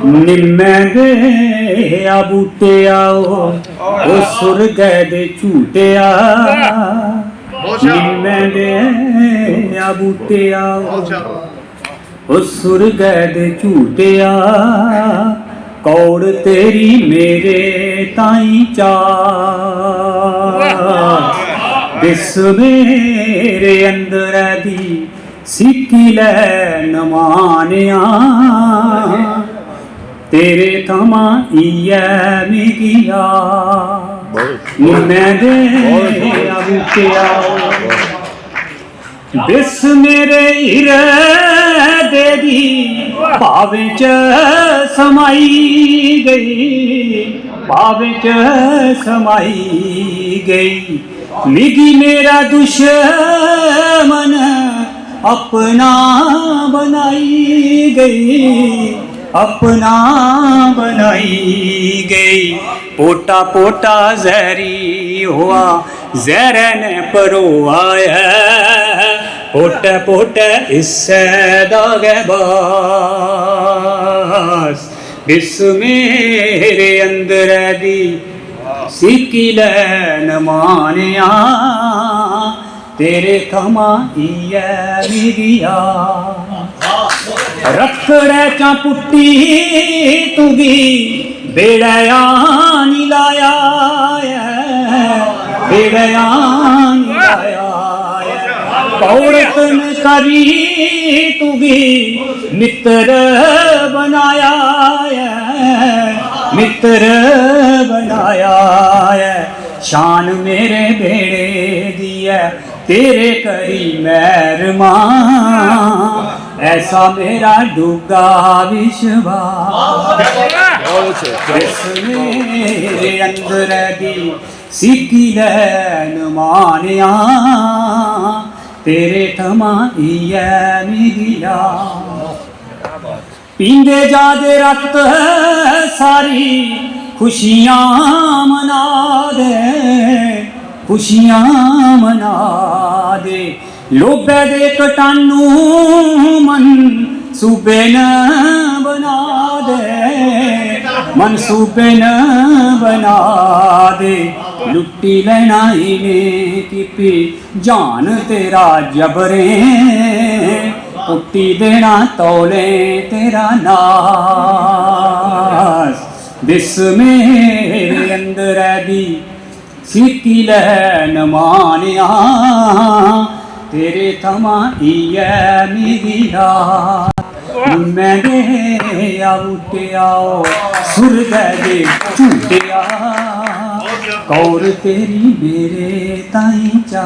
निम्मे दे आ बूटे आओ ओ सुरगे दे झूटे आ निम्मे दे आ बूटे आओ ओ सुरगे दे झूटे आ कौड़ तेरी मेरे ताई चा दिस मेरे अंदर दी सिक्की लैन मानिया तेरे थमा इयै मिगिया मैं दे बूटिया दिस मेरे हिरदे दी भावे च समाई गई भावे च समाई गई मिगी मेरा दुश्मन अपना बनाई गई अपना बनाई गई पोटा पोटा जहरी हुआ जहर ने परोआया पोटे पोटे इससे दागे बास बिस मेरे अंदर दी सिक्की लैन मानिया तेरे थमा इयै मिगिया रखड़े चा पुट्टी तुगी बेड़या नी लाया बेड़या नी लाया औरतन करी तुगी मित्र बनाया मित्र बनाया शान मेरे बेड़े दी है तेरे करी मेहरमा ऐसा मेरा डूगा विश्वास मेरे अंदर दी सिक्की लैन मानिया तेरे थमा इयै मिगिया पींदे जा दे रत सारी खुशियां मना दे खुशियां मना दे लोभे दे कटानू मन सूबे न बना दे मनसूबे न बना दे लुट्टी लेना इन्हें की जान तेरा जबरे कुट्टी देना तौले तेरा नास दिस मेरे अंदर दी सिक्की लैन मानिया तेरे थमा इयै मिगिया मैं दे आ बूटे आओ सुरगे दे झूटे आ कौर तेरी मेरे ताई चा।